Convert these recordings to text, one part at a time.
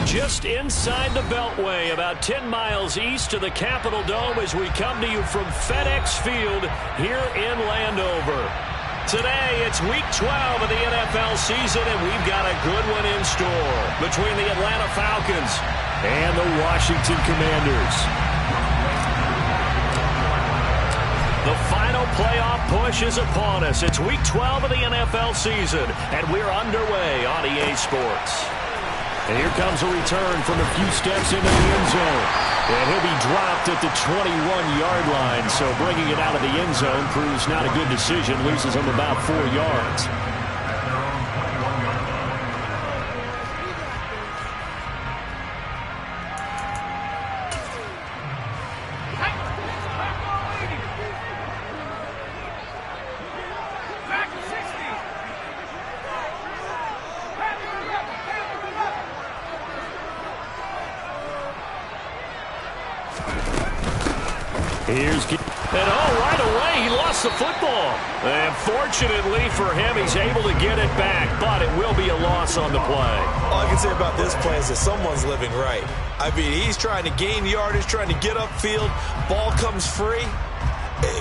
Just inside the Beltway, about 10 miles east of the Capitol Dome as we come to you from FedEx Field here in Landover. Today, it's Week 12 of the NFL season, and we've got a good one in store between the Atlanta Falcons and the Washington Commanders. The final playoff push is upon us. It's Week 12 of the NFL season, and we're underway on EA Sports. And here comes a return from a few steps into the end zone. And he'll be dropped at the 21-yard line. So bringing it out of the end zone proves not a good decision. Loses him about 4 yards. Right away, he lost the football. And fortunately for him, he's able to get it back, but it will be a loss on the play. All I can say about this play is that someone's living right. I mean, he's trying to gain yardage, trying to get upfield. Ball comes free.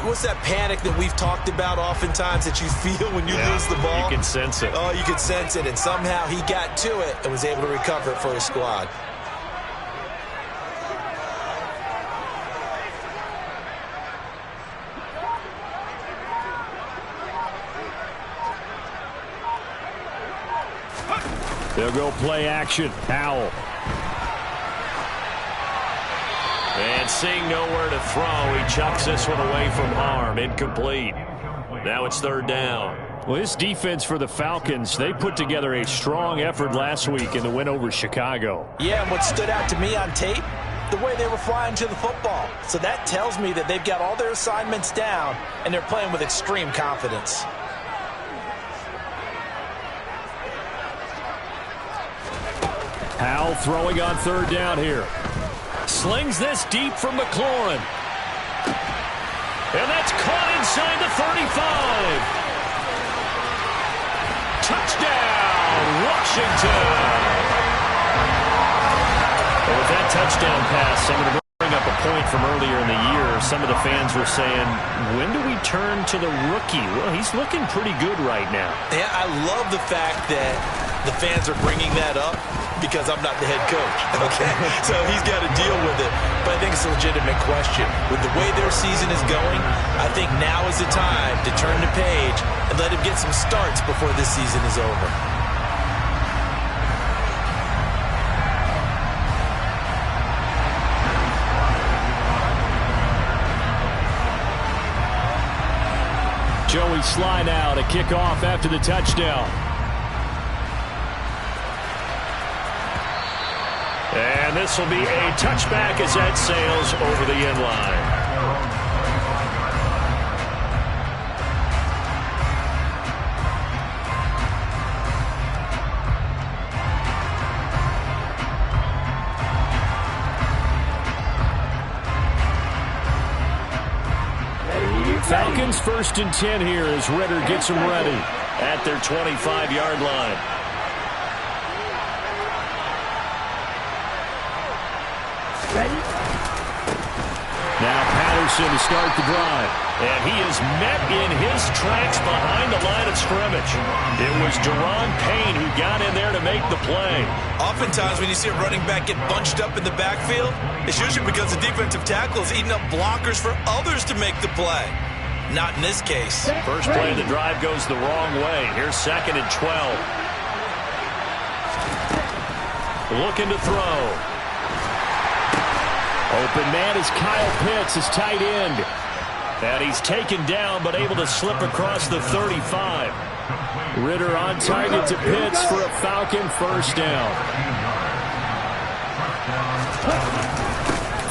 What's that panic that we've talked about oftentimes that you feel when you lose the ball? You can sense it. Oh, you can sense it, and somehow he got to it and was able to recover it for his squad. They'll go play action. Powell. And seeing nowhere to throw, he chucks this one away from harm. Incomplete. Now it's third down. Well, this defense for the Falcons, they put together a strong effort last week in the win over Chicago. Yeah, and what stood out to me on tape, the way they were flying to the football. So that tells me that they've got all their assignments down, and they're playing with extreme confidence. Powell throwing on third down here. Slings this deep from McLaurin. And that's caught inside the 35. Touchdown, Washington. Well, with that touchdown pass, I'm going to bring up a point from earlier in the year. Some of the fans were saying, when do we turn to the rookie? Well, he's looking pretty good right now. Yeah, I love the fact that the fans are bringing that up because I'm not the head coach, okay? So he's got to deal with it. But I think it's a legitimate question. With the way their season is going, I think now is the time to turn the page and let him get some starts before this season is over. Joey slide out, a kickoff after the touchdown. And this will be a touchback as that sails over the end line. Falcons 1st and 10 here as Ritter gets them ready at their 25-yard line. Now Patterson to start the drive. And he is met in his tracks behind the line of scrimmage. It was Deron Payne who got in there to make the play. Oftentimes when you see a running back get bunched up in the backfield, it's usually because the defensive tackle is eating up blockers for others to make the play. Not in this case. First play of the drive goes the wrong way. Here's 2nd and 12. Looking to throw. Open man is Kyle Pitts, his tight end. And he's taken down, but able to slip across the 35. Ritter on target to Pitts for a Falcon first down.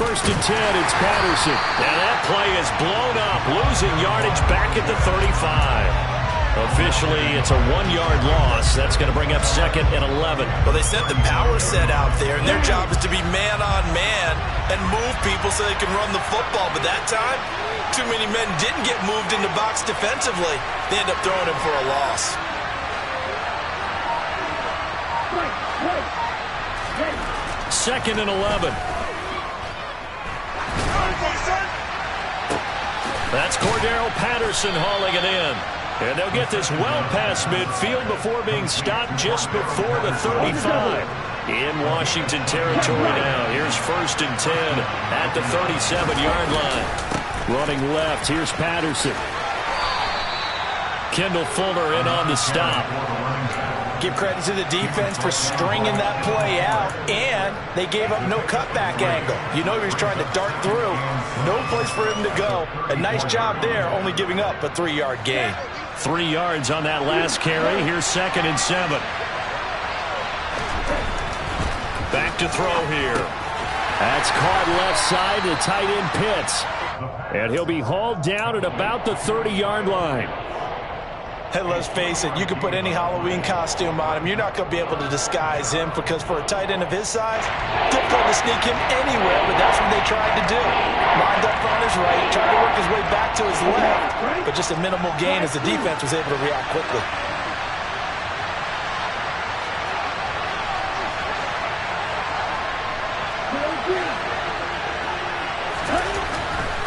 1st and 10, it's Patterson. Now that play is blown up, losing yardage back at the 35. Officially, it's a 1-yard loss. That's going to bring up 2nd and 11. Well, they sent the power set out there, and their job is to be man-on-man and move people so they can run the football. But that time, too many men didn't get moved in the box defensively. They end up throwing him for a loss. 2nd and 11. That's Cordero Patterson hauling it in. And they'll get this well past midfield before being stopped just before the 35. In Washington territory now. Here's 1st and 10 at the 37-yard line. Running left, here's Patterson. Kendall Fuller in on the stop. Give credit to the defense for stringing that play out, and they gave up no cutback angle. You know he was trying to dart through. No place for him to go. A nice job there, only giving up a 3-yard gain. 3 yards on that last carry. Here's 2nd and 7. Back to throw here. That's caught left side to tight end Pitts. And he'll be hauled down at about the 30-yard line. Hey, let's face it, you can put any Halloween costume on him. You're not going to be able to disguise him because for a tight end of his size, difficult to sneak him anywhere, but that's what they tried to do. Lined up on his right, tried to work his way back to his left, but just a minimal gain as the defense was able to react quickly.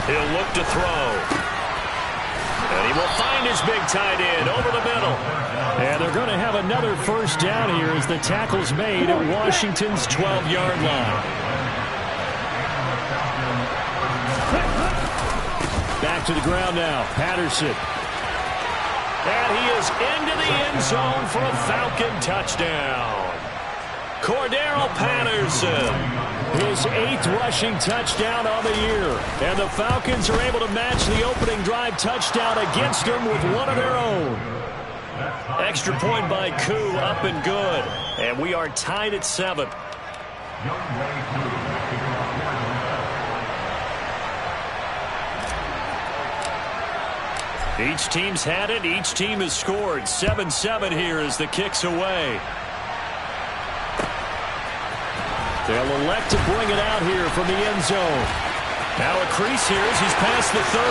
He'll look to throw. And he will find his big tight end over the middle. And they're going to have another 1st down here as the tackle's made at Washington's 12-yard line. Back to the ground now. Patterson. And he is into the end zone for a Falcon touchdown. Cordero Patterson. His 8th rushing touchdown on the year. And the Falcons are able to match the opening drive touchdown against them with one of their own. Extra point by Koo, up and good. And we are tied at 7. Each team's had it. Each team has scored. 7-7 here as the kick's away. They'll elect to bring it out here from the end zone. Now a crease here as he's past the 30.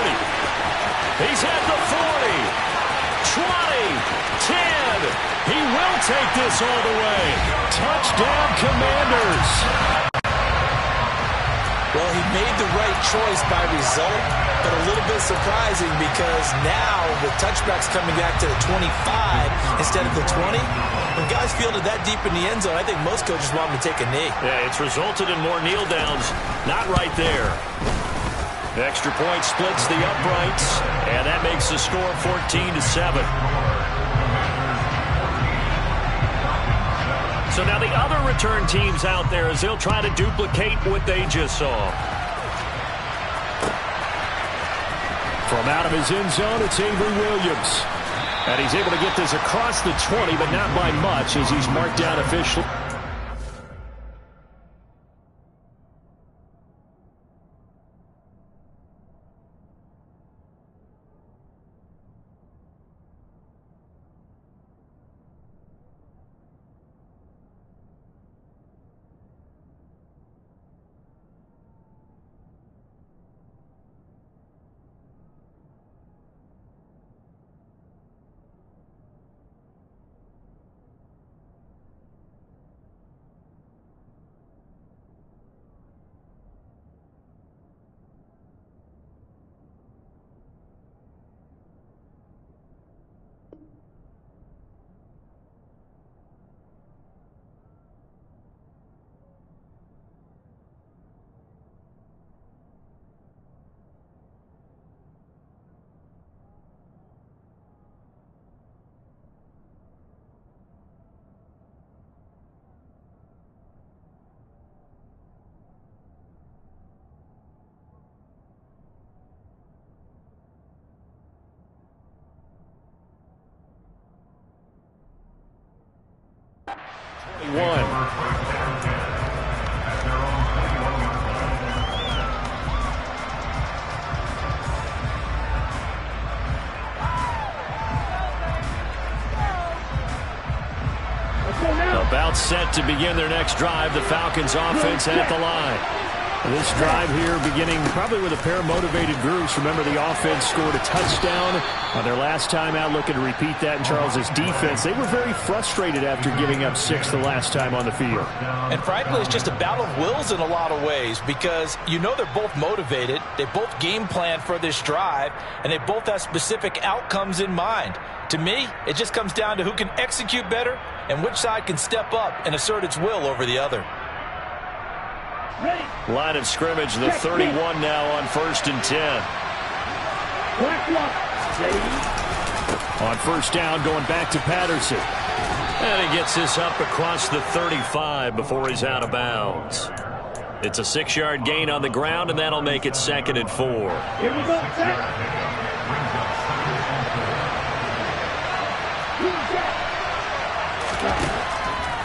He's at the 40. 20. 10. He will take this all the way. Touchdown, Commanders. Well, he made the right choice by result, but a little bit surprising because now with touchbacks coming back to the 25 instead of the 20, when guys fielded that deep in the end zone, I think most coaches want them to take a knee. Yeah, it's resulted in more kneel downs. Not right there. The extra point splits the uprights, and that makes the score 14-7. So now the other return teams out there as they'll try to duplicate what they just saw. From out of his end zone, it's Avery Williams. And he's able to get this across the 20, but not by much as he's marked down officially. About set to begin their next drive. The Falcons offense at the line. This drive here beginning probably with a pair of motivated groups. Remember, the offense scored a touchdown on their last time out, looking to repeat that in Charles's defense. They were very frustrated after giving up 6 the last time on the field. And frankly, it's just a battle of wills in a lot of ways because you know they're both motivated. They both game plan for this drive, and they both have specific outcomes in mind. To me, it just comes down to who can execute better and which side can step up and assert its will over the other. Line of scrimmage, the 31 now on 1st and 10. On first down, going back to Patterson. And he gets this up across the 35 before he's out of bounds. It's a 6-yard gain on the ground, and that'll make it 2nd and 4. Here we go.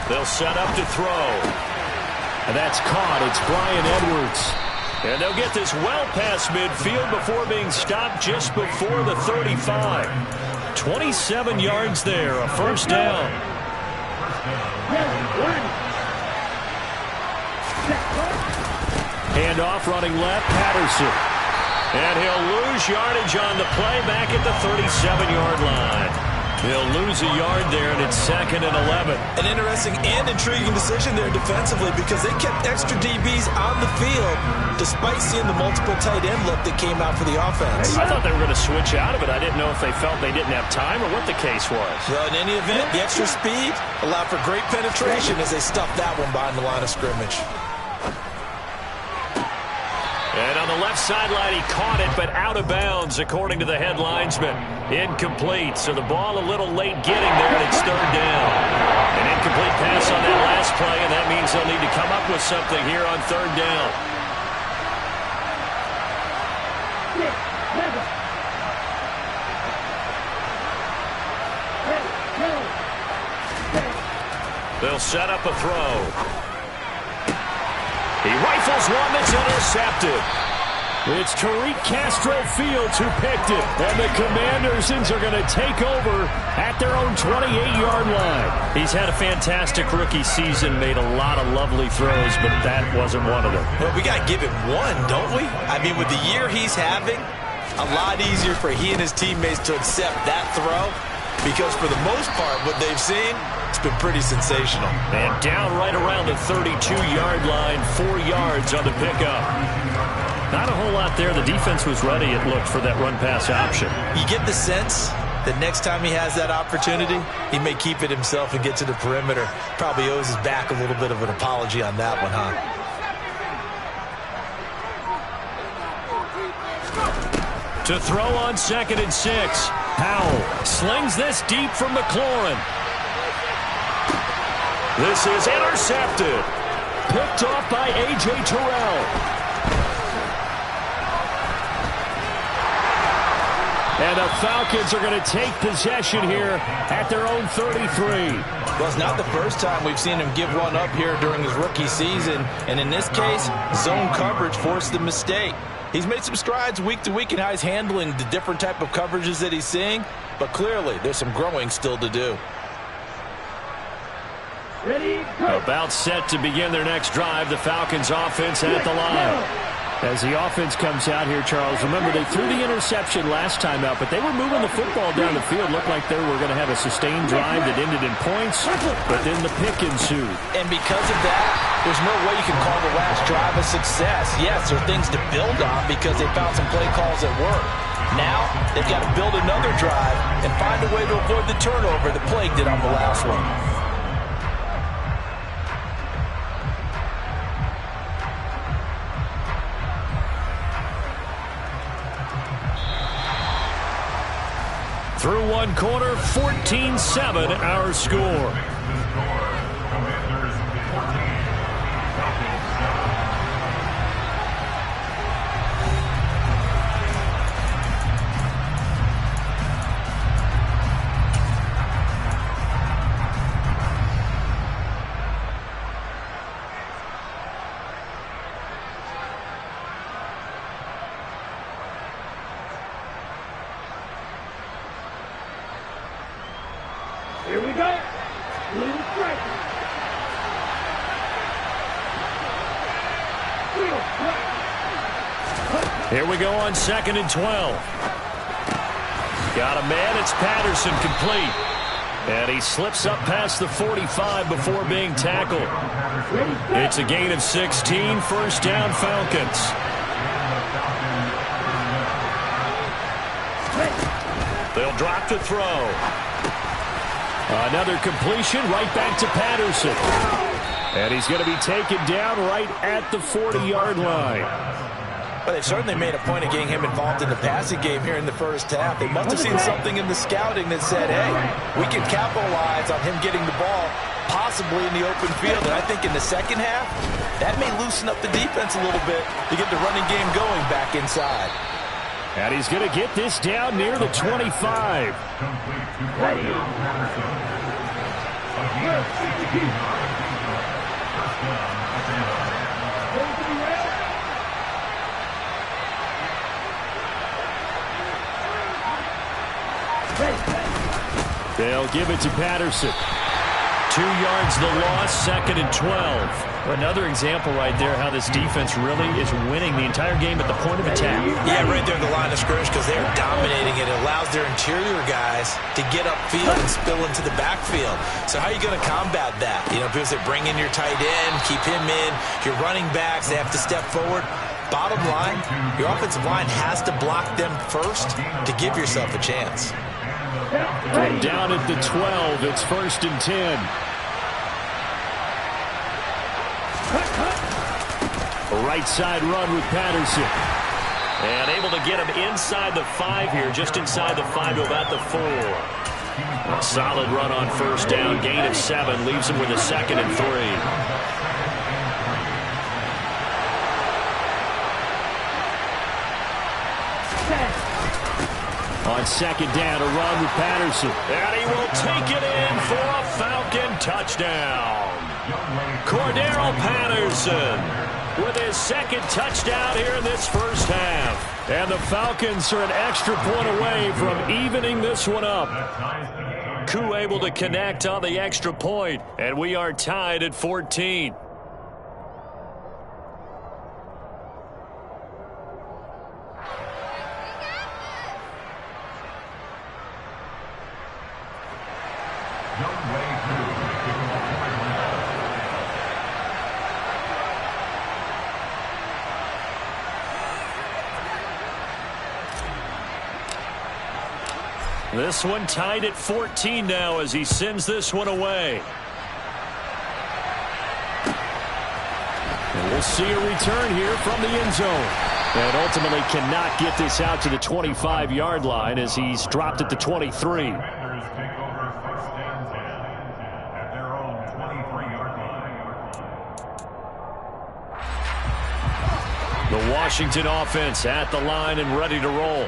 They'll set up to throw. And that's caught. It's Brian Edwards. And they'll get this well past midfield before being stopped just before the 35. 27 yards there, a first down. Handoff running left, Patterson. And he'll lose yardage on the play back at the 37-yard line. He'll lose a yard there, and it's 2nd and 11. An interesting and intriguing decision there defensively because they kept extra DBs on the field despite seeing the multiple tight end look that came out for the offense. I thought they were going to switch out of it. I didn't know if they felt they didn't have time or what the case was. Well, in any event, the extra speed allowed for great penetration as they stuffed that one behind the line of scrimmage. And on the left sideline, he caught it, but out of bounds, according to the head linesman. Incomplete, so the ball a little late getting there, and it's 3rd down. An incomplete pass on that last play, and that means they'll need to come up with something here on 3rd down. They'll set up a throw. He rifles one that's intercepted. It's Tariq Castro Fields who picked it. And the Commanders are going to take over at their own 28-yard line. He's had a fantastic rookie season, made a lot of lovely throws, but that wasn't one of them. Well, we got to give him one, don't we? I mean, with the year he's having, a lot easier for he and his teammates to accept that throw because for the most part, what they've seen, it's been pretty sensational. And down right around the 32-yard line, 4 yards on the pickup. Not a whole lot there. The defense was ready, it looked, for that run-pass option. You get the sense that next time he has that opportunity, he may keep it himself and get to the perimeter. Probably owes his back a little bit of an apology on that one, huh? To throw on 2nd and 6. Powell slings this deep from McLaurin. This is intercepted. Picked off by A.J. Terrell. And the Falcons are going to take possession here at their own 33. Well, it's not the first time we've seen him give one up here during his rookie season. And in this case, zone coverage forced the mistake. He's made some strides week to week in how he's handling the different type of coverages that he's seeing. But clearly, there's some growing still to do. About set to begin their next drive. The Falcons offense at the line. As the offense comes out here, Charles, remember they threw the interception last time out, but they were moving the football down the field. Looked like they were going to have a sustained drive that ended in points, but then the pick ensued. And because of that, there's no way you can call the last drive a success. Yes, there are things to build on because they found some play calls that work. Now, they've got to build another drive and find a way to avoid the turnover that plagued it on the last one. Through one quarter, 14-7 our score. Here we go on 2nd and 12. Got a man. It's Patterson, complete. And he slips up past the 45 before being tackled. It's a gain of 16. First down, Falcons. They'll drop to throw. Another completion right back to Patterson. And he's going to be taken down right at the 40-yard line. But they've certainly made a point of getting him involved in the passing game here in the first half. They must have seen something in the scouting that said, hey, we can capitalize on him getting the ball possibly in the open field. And I think in the second half, that may loosen up the defense a little bit to get the running game going back inside. And he's going to get this down near the 25. They'll give it to Patterson. 2 yards the loss, 2nd and 12. Another example right there how this defense really is winning the entire game at the point of attack. Yeah, right there at the line of scrimmage because they're dominating it. It allows their interior guys to get upfield and spill into the backfield. So how are you going to combat that? You know, because they bring in your tight end, keep him in. Your running backs, they have to step forward. Bottom line, your offensive line has to block them first to give yourself a chance. From down at the 12, it's 1st and 10. A right side run with Patterson. And able to get him inside the 5 here, just inside the 5 to about the 4. A solid run on first down, gain of 7, leaves him with a 2nd and 3. On 2nd down, a run with Patterson. And he will take it in for a Falcon touchdown. Cordero Patterson with his 2nd touchdown here in this first half. And the Falcons are an extra point away from evening this one up. Koo able to connect on the extra point, and we are tied at 14. This one tied at 14 now as he sends this one away. And we'll see a return here from the end zone. And ultimately cannot get this out to the 25-yard line as he's dropped at the 23. The Washington offense at the line and ready to roll.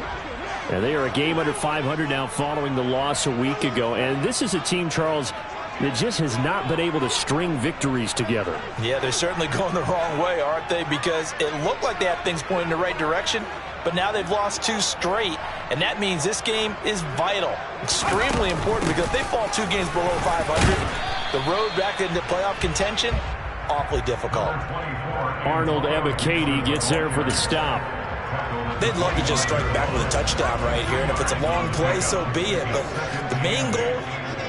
And they are a game under 500 now following the loss a week ago. And this is a team, Charles, that just has not been able to string victories together. Yeah, they're certainly going the wrong way, aren't they? Because it looked like they had things pointing in the right direction, but now they've lost 2 straight. And that means this game is vital, extremely important, because if they fall 2 games below 500, the road back into playoff contention, awfully difficult. Arnold Ebiketie gets there for the stop. They'd love to just strike back with a touchdown right here, and if it's a long play, so be it. But the main goal,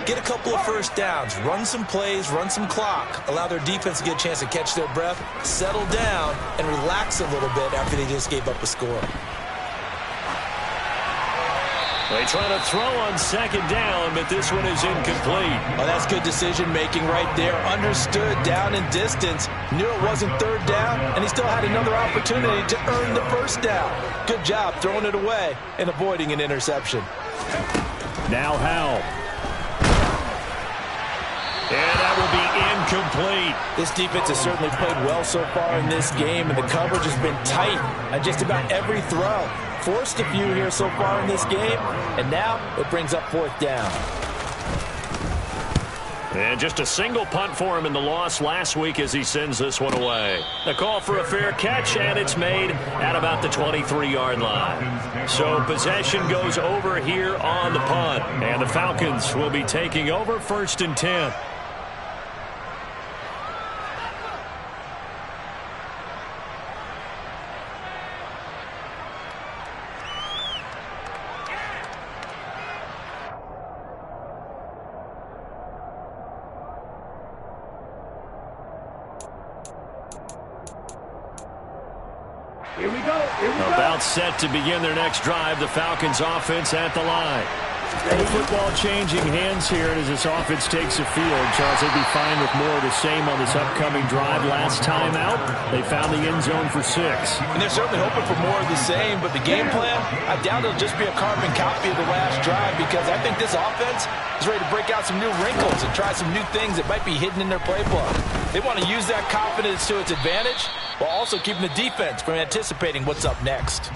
get a couple of first downs, run some plays, run some clock, allow their defense to get a chance to catch their breath, settle down, and relax a little bit after they just gave up a score. They try to throw on 2nd down, but this one is incomplete. Well, that's good decision-making right there. Understood down and distance. Knew it wasn't 3rd down, and he still had another opportunity to earn the first down. Good job throwing it away and avoiding an interception. Now Howell. And that will be incomplete. This defense has certainly played well so far in this game, and the coverage has been tight on just about every throw. Forced a few here so far in this game, and now it brings up 4th down. And just a single punt for him in the loss last week as he sends this one away. The call for a fair catch, and it's made at about the 23-yard line. So possession goes over here on the punt, and the Falcons will be taking over 1st and 10. About set to begin their next drive. The Falcons offense at the line. The football changing hands here as this offense takes the field. Charles, they'd be fine with more of the same on this upcoming drive. Last time out, they found the end zone for 6. And they're certainly hoping for more of the same, but the game plan, I doubt it'll just be a carbon copy of the last drive, because I think this offense is ready to break out some new wrinkles and try some new things that might be hidden in their playbook. They want to use that confidence to its advantage while also keeping the defense from anticipating what's up next.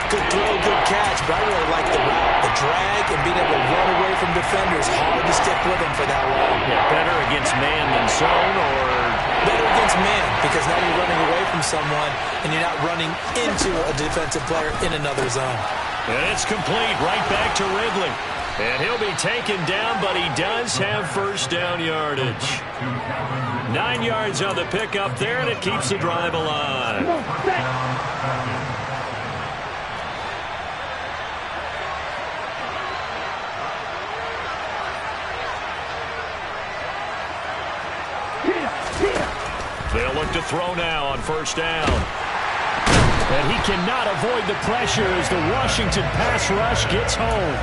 Good throw, good catch, but I really like the route. The drag and being able to run away from defenders. Hard to stick with them for that long. Yeah, better against man than zone, or better against man, because now you're running away from someone and you're not running into a defensive player in another zone. And it's complete right back to Ridley. And he'll be taken down, but he does have first down yardage. 9 yards on the pickup there, and it keeps the drive alive. They'll look to throw now on first down. And he cannot avoid the pressure as the Washington pass rush gets home.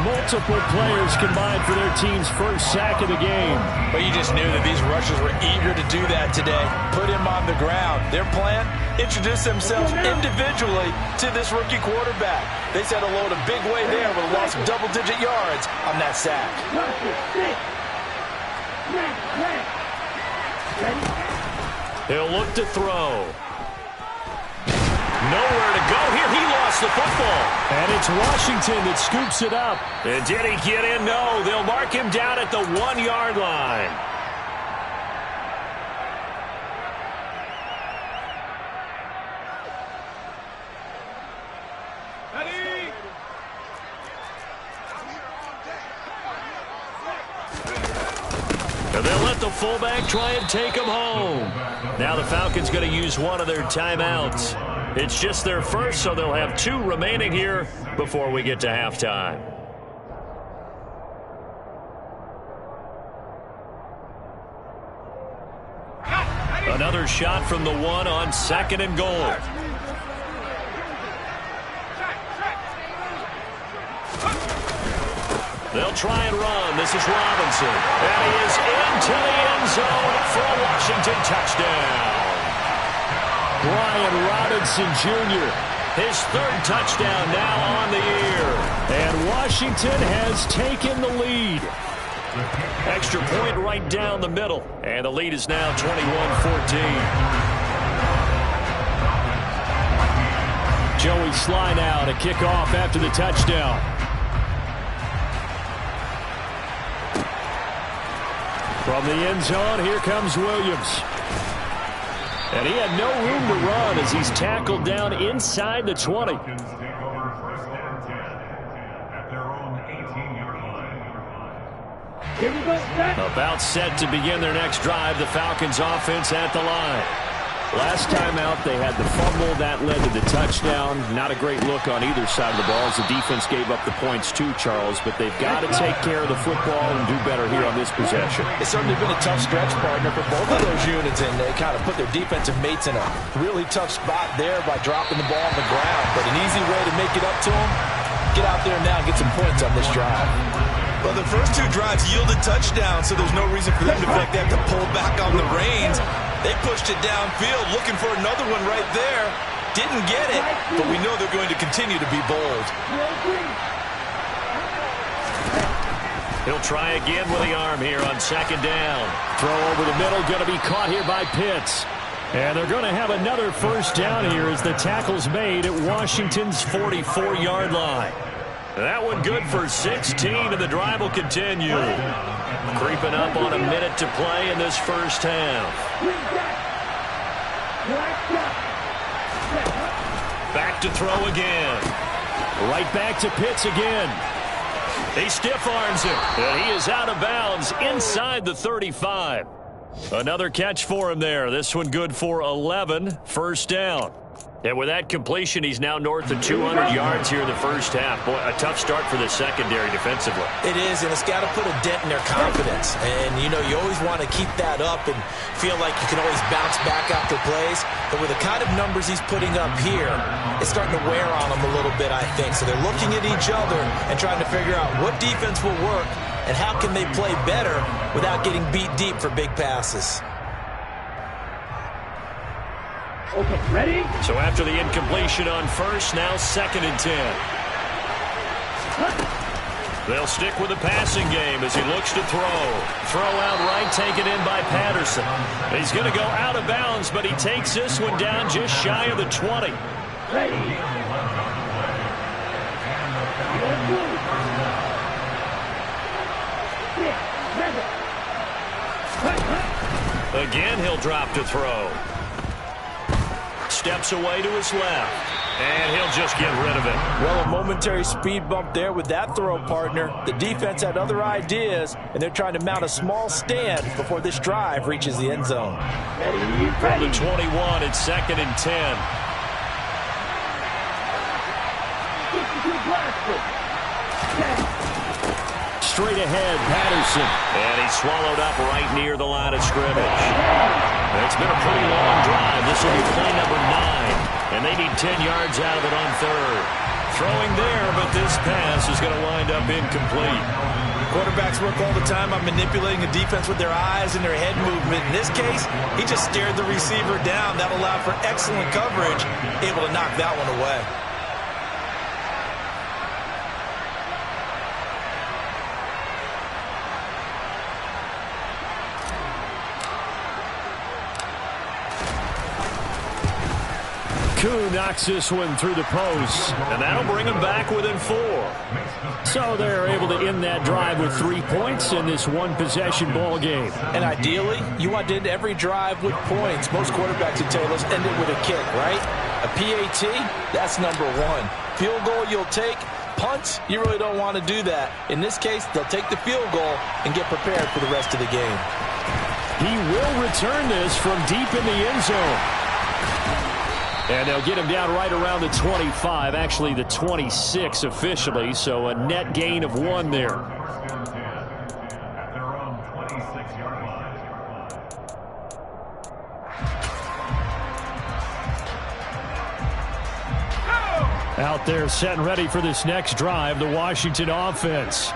Multiple players combined for their team's first sack of the game. But you just knew that these rushers were eager to do that today. Put him on the ground. Their plan, introduce themselves individually to this rookie quarterback. They said hello to Big Way there with a loss of double-digit yards on that sack. He'll look to throw. Nowhere to go here. He lost the football. And it's Washington that scoops it up. And did he get in? No. They'll mark him down at the 1-yard line. And they'll let the fullback try and take him home. Now the Falcons going to use one of their timeouts. It's just their first, so they'll have 2 remaining here before we get to halftime. Another shot from the 1 on 2nd and goal. They'll try and run. This is Robinson. And he is into the end zone for a Washington touchdown. Brian Robinson Jr., his 3rd touchdown now on the year. And Washington has taken the lead. Extra point right down the middle. And the lead is now 21-14. Joey Sly now to kick off after the touchdown. From the end zone, here comes Williams. And he had no room to run as he's tackled down inside the 20. About set to begin their next drive. The Falcons offense at the line. Last time out, they had the fumble. That led to the touchdown. Not a great look on either side of the ball as the defense gave up the points too, Charles. But they've got to take care of the football and do better here on this possession. It's certainly been a tough stretch, partner, for both of those units, and they kind of put their defensive mates in a really tough spot there by dropping the ball on the ground. But an easy way to make it up to them, get out there now and get some points on this drive. Well, the first 2 drives yielded touchdowns, so there's no reason for them to feel like they have to pull back on the reins. They pushed it downfield, looking for another one right there. Didn't get it, but we know they're going to continue to be bold. He'll try again with the arm here on 2nd down. Throw over the middle, going to be caught here by Pitts. And they're going to have another first down here as the tackle's made at Washington's 44-yard line. That one good for 16, and the drive will continue. Creeping up on a minute to play in this first half. Back to throw again. Right back to Pitts again. He stiff arms him, and he is out of bounds inside the 35. Another catch for him there. This one good for 11. First down. And with that completion, he's now north of 200 yards here in the first half. Boy, a tough start for the secondary defensively. It is, and it's got to put a dent in their confidence. And, you know, you always want to keep that up and feel like you can always bounce back after plays. But with the kind of numbers he's putting up here, it's starting to wear on them a little bit, I think. So they're looking at each other and trying to figure out what defense will work and how can they play better without getting beat deep for big passes. Okay, ready? So after the incompletion on first, now 2nd and 10. They'll stick with the passing game as he looks to throw. Throw out right, taken in by Patterson. He's going to go out of bounds, but he takes this one down just shy of the 20. Ready? Again, he'll drop to throw. Steps away to his left, and he'll just get rid of it. Well, a momentary speed bump there with that throw, partner. The defense had other ideas, and they're trying to mount a small stand before this drive reaches the end zone. From the 21, it's 2nd and 10. Straight ahead, Patterson. And he's swallowed up right near the line of scrimmage. It's been a pretty long drive. This will be play number 9. And they need 10 yards out of it on 3rd. Throwing there, but this pass is going to wind up incomplete. Quarterbacks work all the time on manipulating the defense with their eyes and their head movement. In this case, he just stared the receiver down. That allowed for excellent coverage, able to knock that one away. Koo knocks this one through the post, and that'll bring them back within 4. So they're able to end that drive with 3 points in this one-possession ball game. And ideally, you want to end every drive with points. Most quarterbacks would tell you, let's end it with a kick, right? A PAT, that's number 1. Field goal you'll take. Punts, you really don't want to do that. In this case, they'll take the field goal and get prepared for the rest of the game. He will return this from deep in the end zone. And they'll get him down right around the 25, actually the 26 officially, so a net gain of 1 there. Out there set and ready for this next drive, the Washington offense.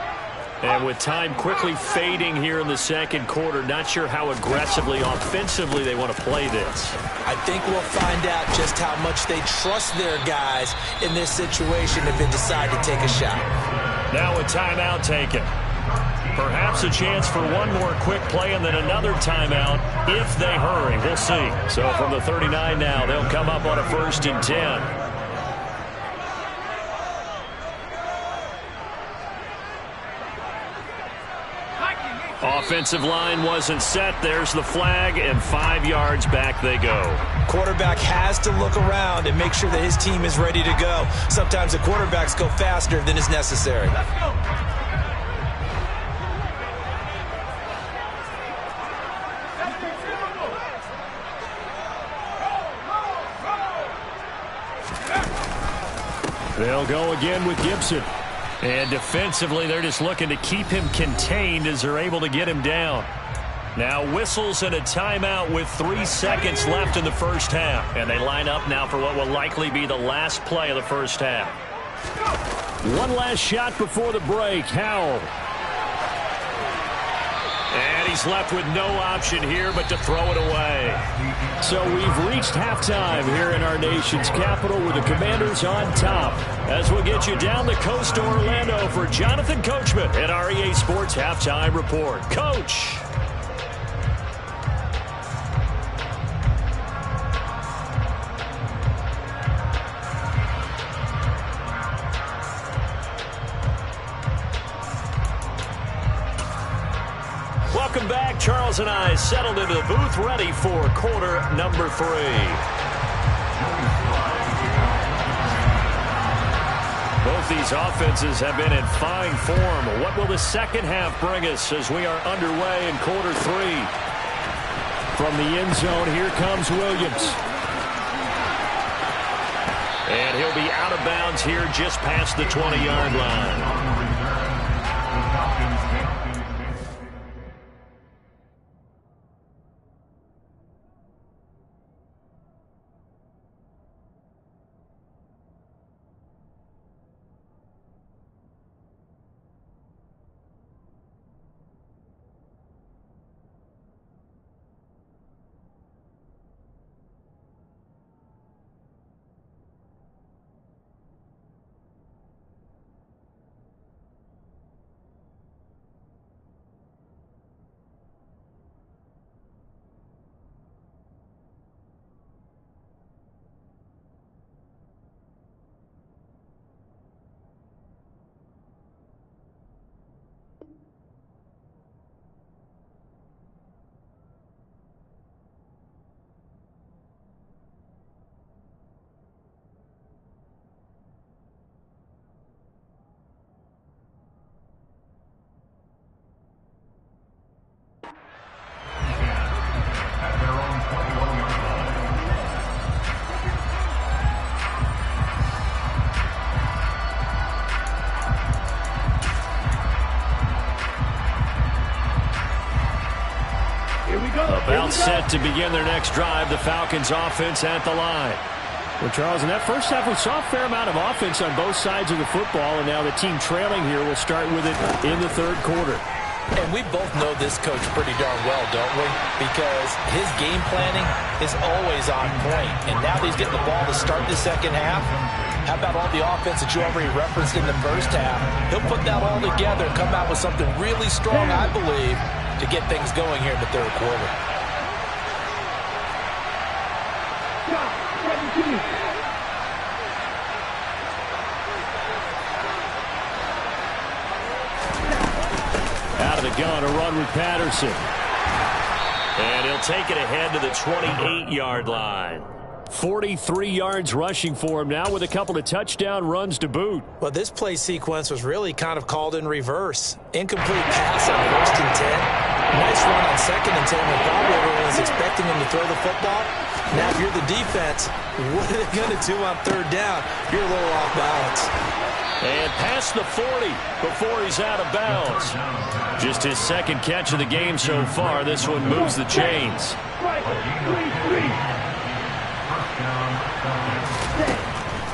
And with time quickly fading here in the second quarter, not sure how aggressively, offensively they want to play this. I think we'll find out just how much they trust their guys in this situation if they decide to take a shot. Now a timeout taken. Perhaps a chance for one more quick play and then another timeout if they hurry. We'll see. So from the 39 now, they'll come up on a 1st and 10. Offensive line wasn't set. There's the flag, and 5 yards back they go. Quarterback has to look around and make sure that his team is ready to go. Sometimes the quarterbacks go faster than is necessary. Let's go. They'll go again with Gibson. And defensively, they're just looking to keep him contained as they're able to get him down. Now whistles and a timeout with 3 seconds left in the first half. And they line up now for what will likely be the last play of the first half. One last shot before the break. Howell. And he's left with no option here but to throw it away. So we've reached halftime here in our nation's capital with the Commanders on top. As we'll get you down the coast to Orlando for Jonathan Coachman at our EA Sports Halftime Report. Coach. Welcome back. Charles and I settled into the booth ready for quarter number 3. Both these offenses have been in fine form. What will the second half bring us as we are underway in quarter 3? From the end zone, here comes Williams. And he'll be out of bounds here just past the 20-yard line. About set to begin their next drive, the Falcons offense at the line. Well, Charles, in that first half, we saw a fair amount of offense on both sides of the football, and now the team trailing here will start with it in the third quarter. And we both know this coach pretty darn well, don't we? Because his game planning is always on point. And now that he's getting the ball to start the second half, how about all the offense that you already referenced in the first half? He'll put that all together and come out with something really strong, I believe, to get things going here in the third quarter. Out of the gun, a run with Patterson. And he'll take it ahead to the 28-yard line. 43 yards rushing for him now with a couple of touchdown runs to boot. Well, this play sequence was really kind of called in reverse. Incomplete pass on 1st and 10. Nice run on 2nd and 10 when probably everyone was expecting him to throw the football. Now, if you're the defense, what are they going to do on 3rd down? You're a little off balance. And past the 40 before he's out of bounds. Just his second catch of the game so far. This one moves the chains.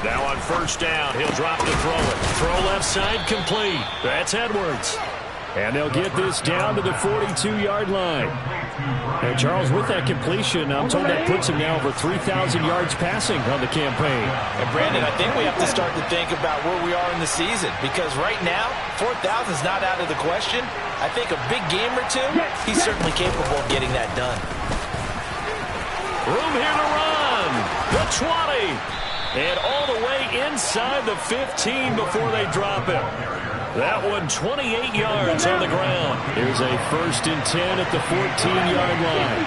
Now on 1st down, he'll drop to throw it. Throw left side complete. That's Edwards. And they'll get this down to the 42-yard line. And Charles, with that completion, I'm told that puts him now over 3,000 yards passing on the campaign. And Brandon, I think we have to start to think about where we are in the season, because right now, 4,000 is not out of the question. I think a big game or two, he's certainly capable of getting that done. Room here to run. The 20. And all the way inside the 15 before they drop him. That one 28 yards on the ground. Here's a 1st and 10 at the 14-yard line.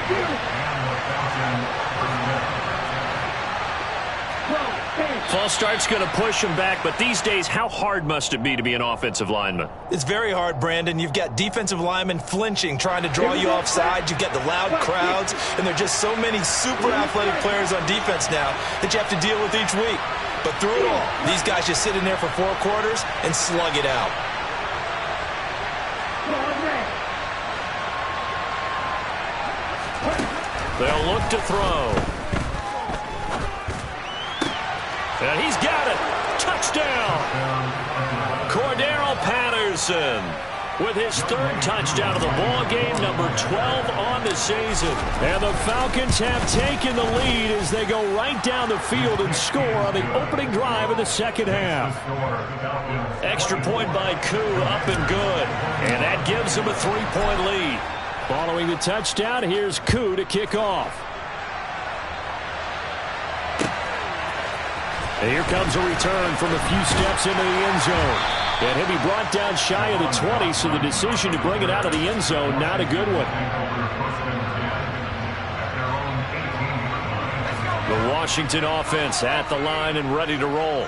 False start's going to push him back, but these days, how hard must it be to be an offensive lineman? It's very hard, Brandon. You've got defensive linemen flinching, trying to draw you offside. You've got the loud crowds, and there are just so many super athletic players on defense now that you have to deal with each week. But through it all, these guys just sit in there for 4 quarters and slug it out. They'll look to throw. And he's got it. Touchdown. Cordero Patterson with his 3rd touchdown of the ball game, number 12 on the season. And the Falcons have taken the lead as they go right down the field and score on the opening drive of the second half. Extra point by Koo, up and good. And that gives them a 3-point lead. Following the touchdown, here's Koo to kick off. And here comes a return from a few steps into the end zone. And he'll be brought down shy of the 20, so the decision to bring it out of the end zone, not a good one. The Washington offense at the line and ready to roll.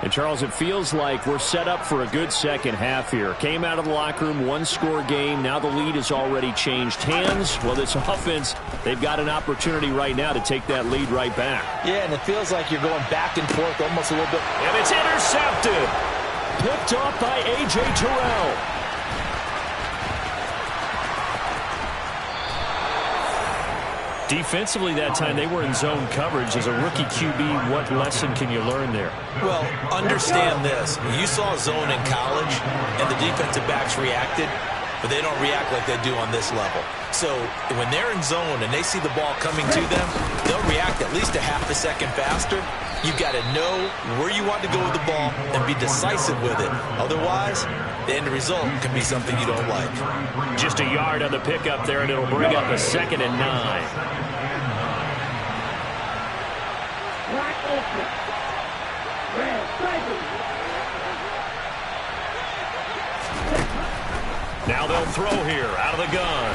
And, Charles, it feels like we're set up for a good second half here. Came out of the locker room, one-score game. Now the lead has already changed hands. Well, this offense, they've got an opportunity right now to take that lead right back. Yeah, and it feels like you're going back and forth almost a little bit. And it's intercepted. Picked off by A.J. Terrell. Defensively that time, they were in zone coverage. As a rookie QB, what lesson can you learn there? Well, understand this. You saw zone in college, and the defensive backs reacted, but they don't react like they do on this level. So when they're in zone and they see the ball coming to them, they'll react at least a half a second faster. You've got to know where you want to go with the ball and be decisive with it. Otherwise, the end result can be something you don't like. Just a yard on the pickup there, and it'll bring up a 2nd and 9. Now they'll throw here out of the gun.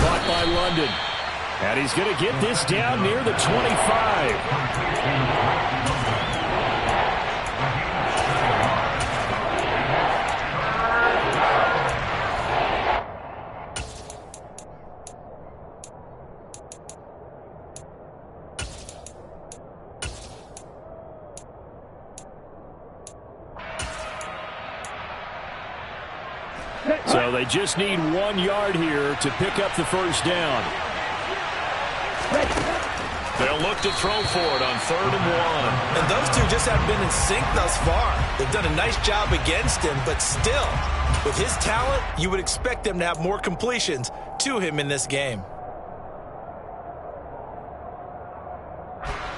Caught by London. And he's going to get this down near the 25. So they just need 1 yard here to pick up the first down. They'll look to throw for it on 3rd and 1. And those two just haven't been in sync thus far. They've done a nice job against him, but still, with his talent, you would expect them to have more completions to him in this game.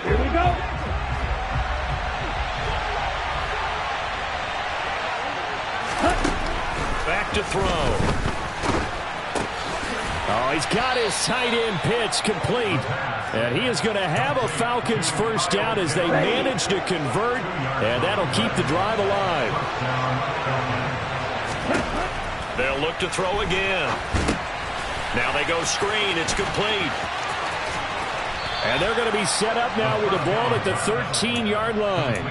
Here we go. Back to throw. Oh, he's got his tight end pitch complete. And he is going to have a Falcons first down as they manage to convert. And that'll keep the drive alive. They'll look to throw again. Now they go screen. It's complete. And they're going to be set up now with the ball at the 13-yard line.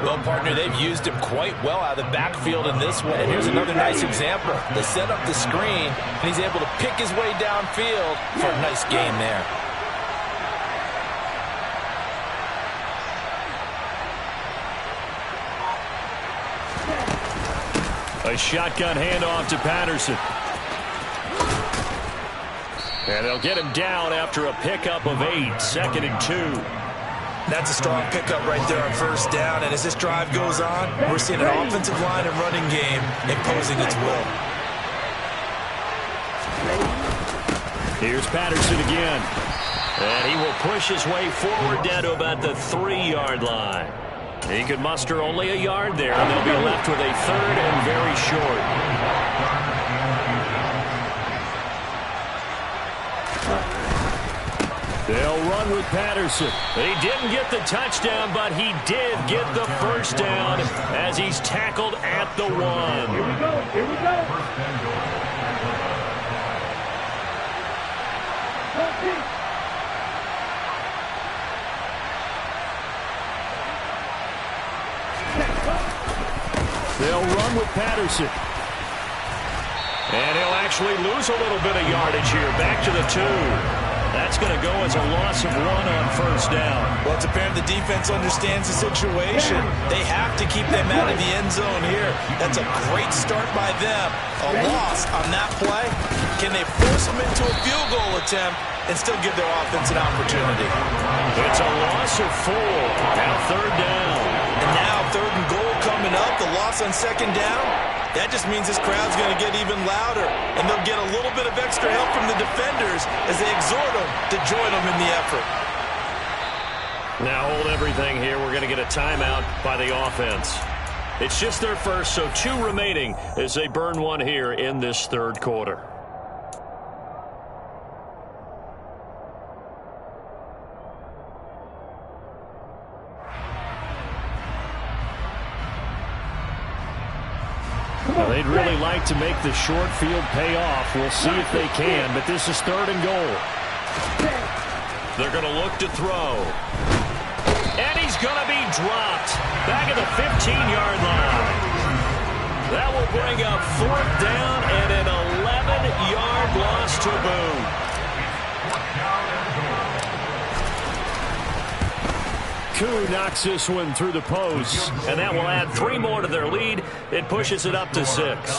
Well, partner, they've used him quite well out of the backfield in this one. And here's another nice example. They set up the screen, and he's able to pick his way downfield for a nice gain there. A shotgun handoff to Patterson. And they'll get him down after a pickup of 8, 2nd and 2. That's a strong pickup right there on first down. And as this drive goes on, we're seeing an offensive line and running game imposing its will. Here's Patterson again. And he will push his way forward down to about the 3-yard line. He could muster only a yard there, and they'll be left with a 3rd and very short. They'll run with Patterson. He didn't get the touchdown, but he did get the first down as he's tackled at the 1. Here we go. Here we go. They'll run with Patterson. And he'll actually lose a little bit of yardage here. Back to the 2. That's going to go as a loss of 1 on first down. Well, it's apparent the defense understands the situation. They have to keep them out of the end zone here. That's a great start by them. A loss on that play. Can they force them into a field goal attempt and still give their offense an opportunity? It's a loss of 4. Now 3rd down. And now 3rd and goal coming up. The loss on 2nd down. That just means this crowd's going to get even louder, and they'll get a little bit of extra help from the defenders as they exhort them to join them in the effort. Now hold everything here. We're going to get a timeout by the offense. It's just their first, so 2 remaining as they burn 1 here in this 3rd quarter. Well, they'd really like to make the short field pay off. We'll see if they can, but this is 3rd and goal. They're going to look to throw. And he's going to be dropped. Back at the 15-yard line. That will bring up 4th down and an 11-yard loss to boot. Koo knocks this one through the post, and that will add 3 more to their lead. It pushes it up to 6.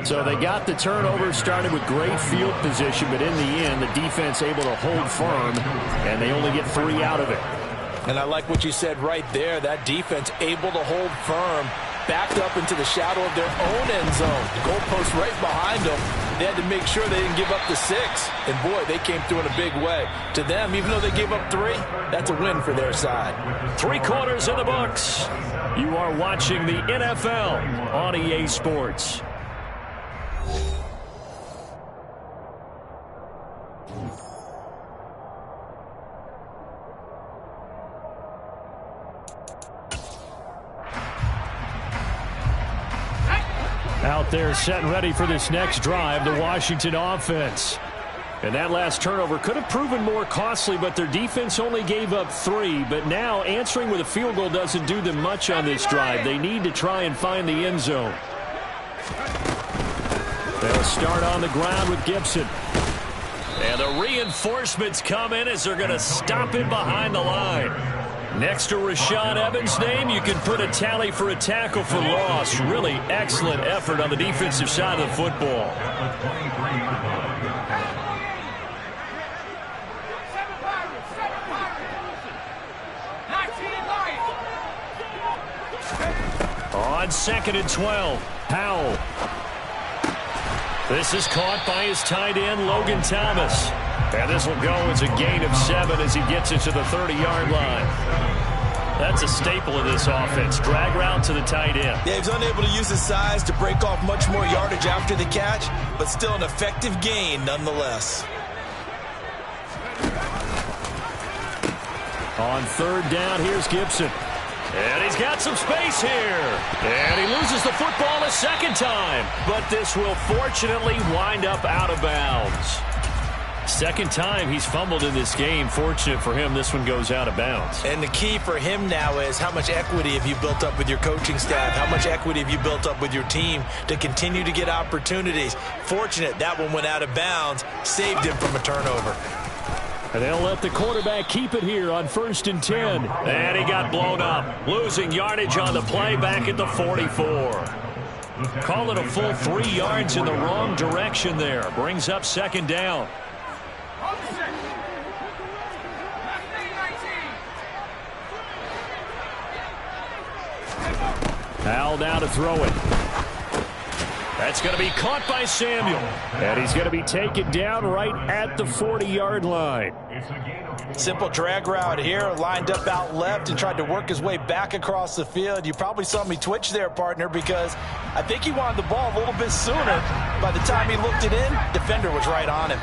So they got the turnover, started with great field position, but in the end, the defense able to hold firm, and they only get 3 out of it. And I like what you said right there. That defense able to hold firm, backed up into the shadow of their own end zone. The goalpost right behind them. They had to make sure they didn't give up the 6. And, boy, they came through in a big way. To them, even though they gave up 3, that's a win for their side. 3 quarters in the books. You are watching the NFL on EA Sports. Out there set and ready for this next drive, the Washington offense. And that last turnover could have proven more costly, but their defense only gave up 3. But now answering with a field goal doesn't do them much on this drive. They need to try and find the end zone. They'll start on the ground with Gibson. And the reinforcements come in as they're going to stop him behind the line. Next to Rashad Evans' name, you can put a tally for a tackle for loss. Really excellent effort on the defensive side of the football. On 2nd and 12, Powell. This is caught by his tight end, Logan Thomas. And this will go as a gain of 7 as he gets it to the 30-yard line. That's a staple of this offense. Drag route to the tight end. Yeah, he's unable to use his size to break off much more yardage after the catch, but still an effective gain nonetheless. On 3rd down, here's Gibson. And he's got some space here. And he loses the football a 2nd time. But this will fortunately wind up out of bounds. 2nd time he's fumbled in this game. Fortunate for him, this one goes out of bounds. And the key for him now is how much equity have you built up with your coaching staff? How much equity have you built up with your team to continue to get opportunities? Fortunate that one went out of bounds, saved him from a turnover. And they'll let the quarterback keep it here on 1st and 10. And he got blown up, losing yardage on the play back at the 44. Call it a full 3 yards in the wrong direction there. Brings up 2nd down. Al now to throw it. That's going to be caught by Samuel. And he's going to be taken down right at the 40-yard line. Simple drag route here, lined up out left and tried to work his way back across the field. You probably saw me twitch there, partner, because I think he wanted the ball a little bit sooner. By the time he looked it in, defender was right on him.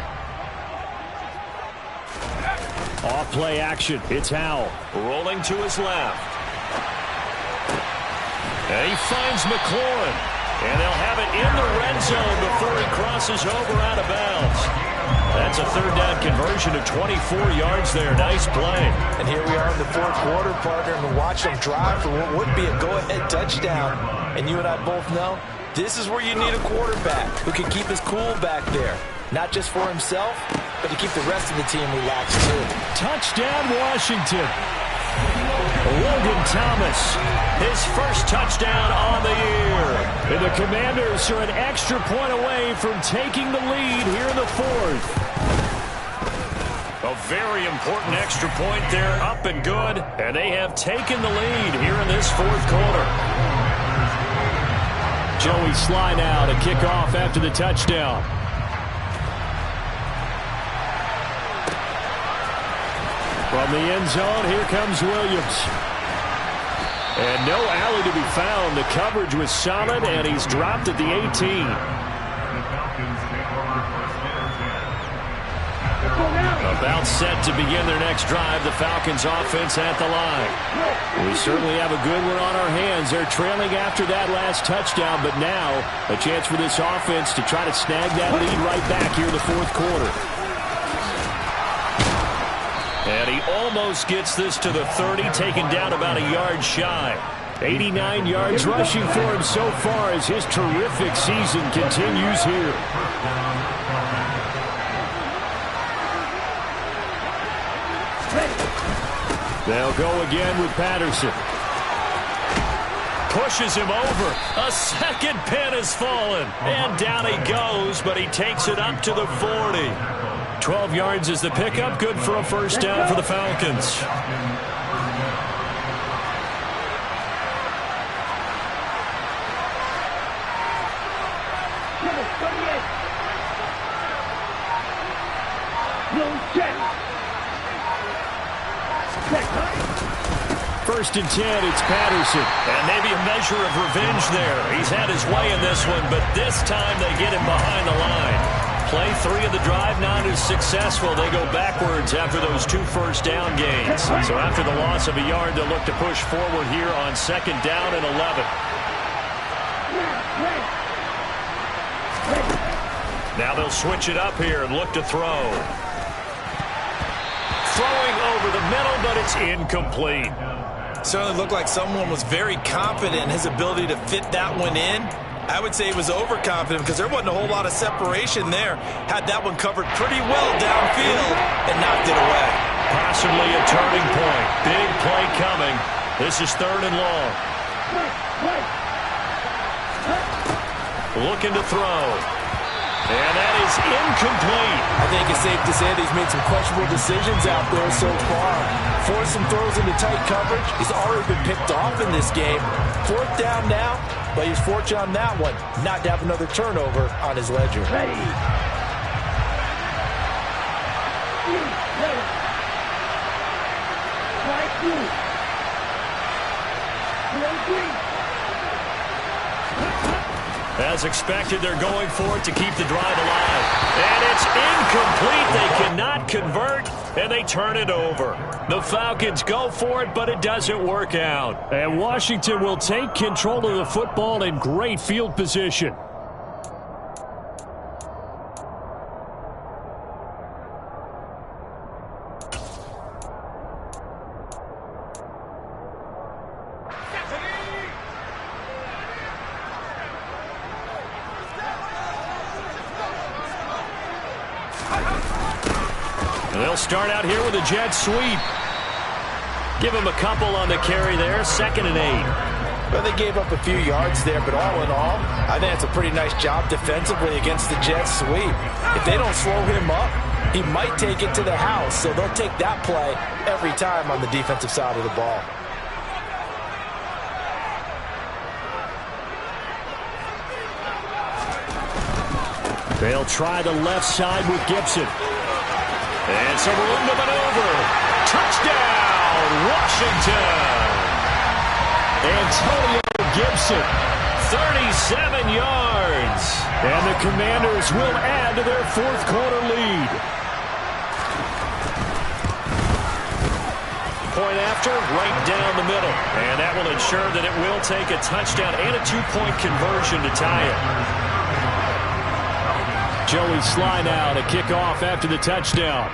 Off play action. It's Howell rolling to his left. And he finds McLaurin. And they'll have it in the red zone before he crosses over out of bounds. That's a 3rd down conversion of 24 yards there. Nice play. And here we are in the 4th quarter, partner, and we watch them drive for what would be a go-ahead touchdown. And you and I both know this is where you need a quarterback who can keep his cool back there. Not just for himself, but to keep the rest of the team relaxed too. Touchdown, Washington. Logan Thomas, his first touchdown on the year. And the Commanders are an extra point away from taking the lead here in the 4th. A very important extra point there, up and good. And they have taken the lead here in this 4th quarter. Joey Sly now to kick off after the touchdown. From the end zone, here comes Williams. And no alley to be found. The coverage was solid, and he's dropped at the 18. About set to begin their next drive, the Falcons offense at the line. We certainly have a good one on our hands. They're trailing after that last touchdown, but now a chance for this offense to try to snag that lead right back here in the 4th quarter. And he almost gets this to the 30, taken down about a yard shy. 89 yards rushing for him so far as his terrific season continues here. They'll go again with Patterson. Pushes him over. A second pin has fallen. And down he goes, but he takes it up to the 40. 12 yards is the pickup. Good for a first down for the Falcons. First and 10, it's Patterson. And maybe a measure of revenge there. He's had his way in this one, but this time they get him behind the line. Play 3 of the drive not as successful. They go backwards after those 2 first down gains. So after the loss of a yard, they'll look to push forward here on second down and 11. Now they'll switch it up here and look to throw. Throwing over the middle, but it's incomplete. Certainly looked like someone was very confident in his ability to fit that one in. I would say he was overconfident because there wasn't a whole lot of separation there. Had that one covered pretty well downfield and knocked it away. Possibly a turning point. Big play coming. This is 3rd and long. Looking to throw. And that is incomplete. I think it's safe to say that he's made some questionable decisions out there so far. Forced some throws into tight coverage. He's already been picked off in this game. 4th down now, but he's fortunate on that one not to have another turnover on his ledger. As expected, they're going for it to keep the drive alive. And it's incomplete. They cannot convert, and they turn it over. The Falcons go for it, but it doesn't work out. And Washington will take control of the football in great field position. They'll start out here with a jet sweep. Give him a couple on the carry there. 2nd and 8. Well, they gave up a few yards there, but all in all, I think it's a pretty nice job defensively against the jet sweep. If they don't slow him up, he might take it to the house, so they'll take that play every time on the defensive side of the ball. They'll try the left side with Gibson. And some room to maneuver. Touchdown, Washington. Antonio Gibson, 37 yards. And the Commanders will add to their 4th quarter lead. Point after, right down the middle. And that will ensure that it will take a touchdown and a 2-point conversion to tie it. Joey Sly now to kick off after the touchdown.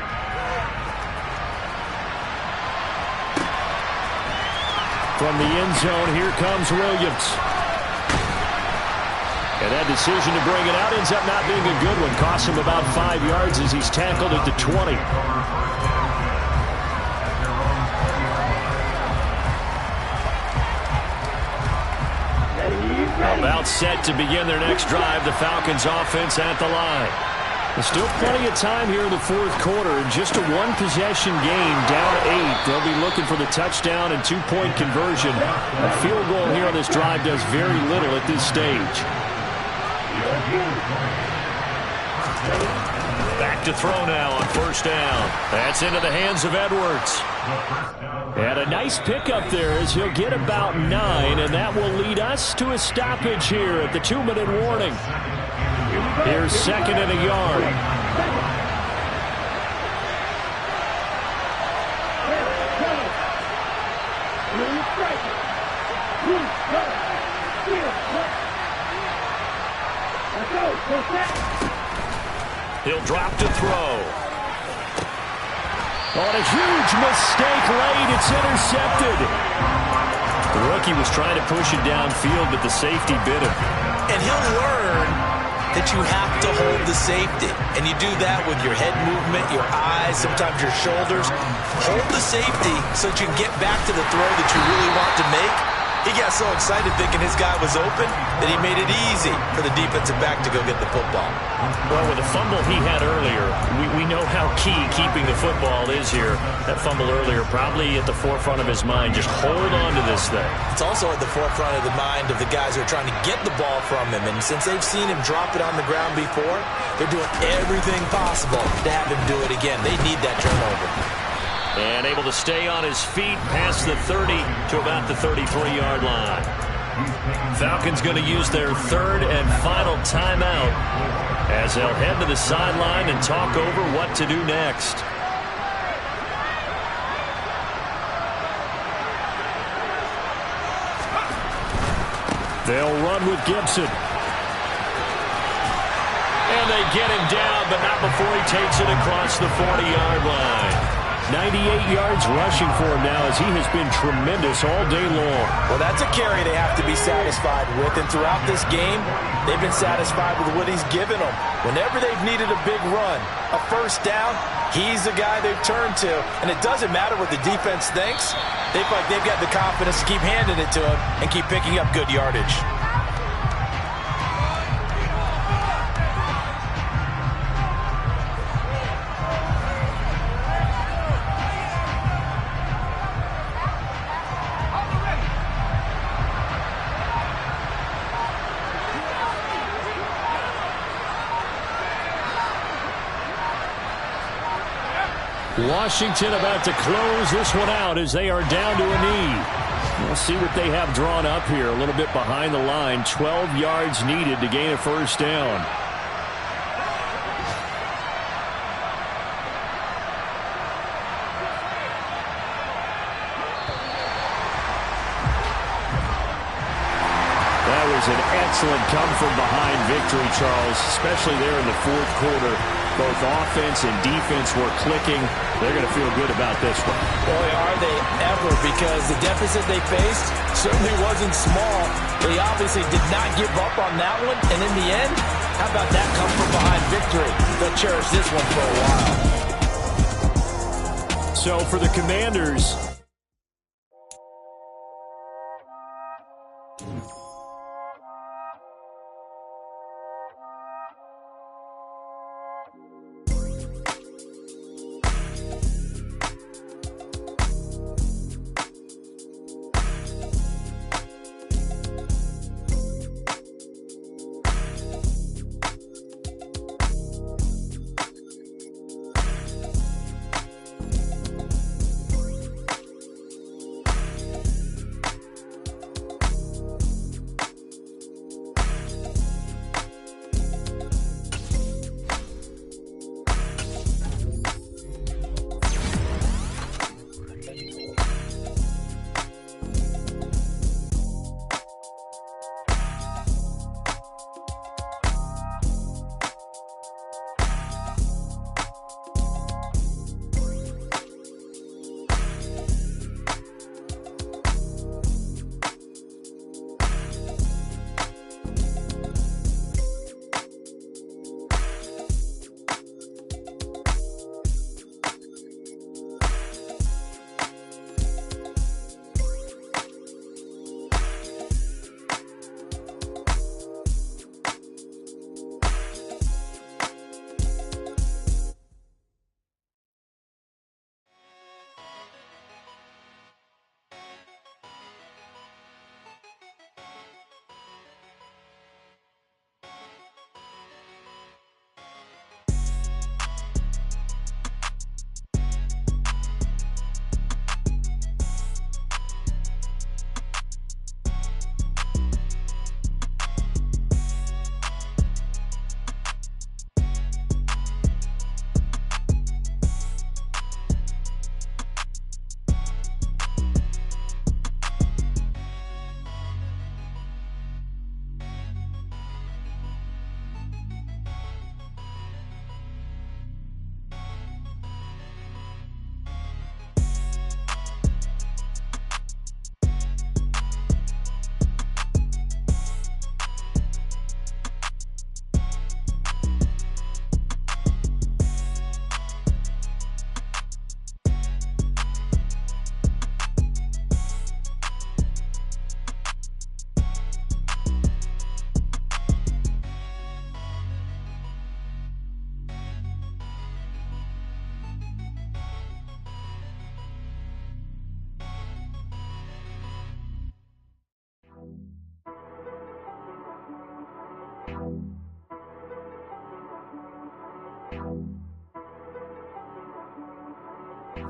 From the end zone, here comes Williams. And that decision to bring it out ends up not being a good one. Costs him about 5 yards as he's tackled at the 20. About set to begin their next drive. The Falcons offense at the line. There's still plenty of time here in the 4th quarter. Just a 1-possession game, down 8. They'll be looking for the touchdown and 2-point conversion. A field goal here on this drive does very little at this stage. Back to throw now on 1st down. That's into the hands of Edwards. And a nice pickup there as he'll get about 9, and that will lead us to a stoppage here at the 2-minute warning. Here's 2nd and a yard. He'll drop to throw. Oh, and a huge mistake late. It's intercepted. The rookie was trying to push it downfield, but the safety bit him. And he'll learn that you have to hold the safety. And you do that with your head movement, your eyes, sometimes your shoulders. Hold the safety so that you can get back to the throw that you really want to make. He got so excited thinking his guy was open that he made it easy for the defensive back to go get the football. Well, with the fumble he had earlier, we know how key keeping the football is here. That fumble earlier probably at the forefront of his mind. Just hold on to this thing. It's also at the forefront of the mind of the guys who are trying to get the ball from him. And since they've seen him drop it on the ground before, they're doing everything possible to have him do it again. They need that turnover. And able to stay on his feet past the 30 to about the 33-yard line. Falcons going to use their third and final timeout as they'll head to the sideline and talk over what to do next. They'll run with Gibson. And they get him down, but not before he takes it across the 40-yard line. 98 yards rushing for him now as he has been tremendous all day long. Well, that's a carry they have to be satisfied with. And throughout this game, they've been satisfied with what he's given them. Whenever they've needed a big run, a first down, he's the guy they've turned to. And it doesn't matter what the defense thinks. They feel like they've got the confidence to keep handing it to him and keep picking up good yardage. Washington about to close this one out as they are down to a knee. We'll see what they have drawn up here. A little bit behind the line. 12 yards needed to gain a first down. That was an excellent come-from-behind victory, Charles, especially there in the fourth quarter. Both offense and defense were clicking. They're going to feel good about this one. Boy, are they ever, because the deficit they faced certainly wasn't small. They obviously did not give up on that one. And in the end, how about that come-from-behind victory? They'll cherish this one for a while. So for the Commanders,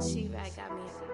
She right got me.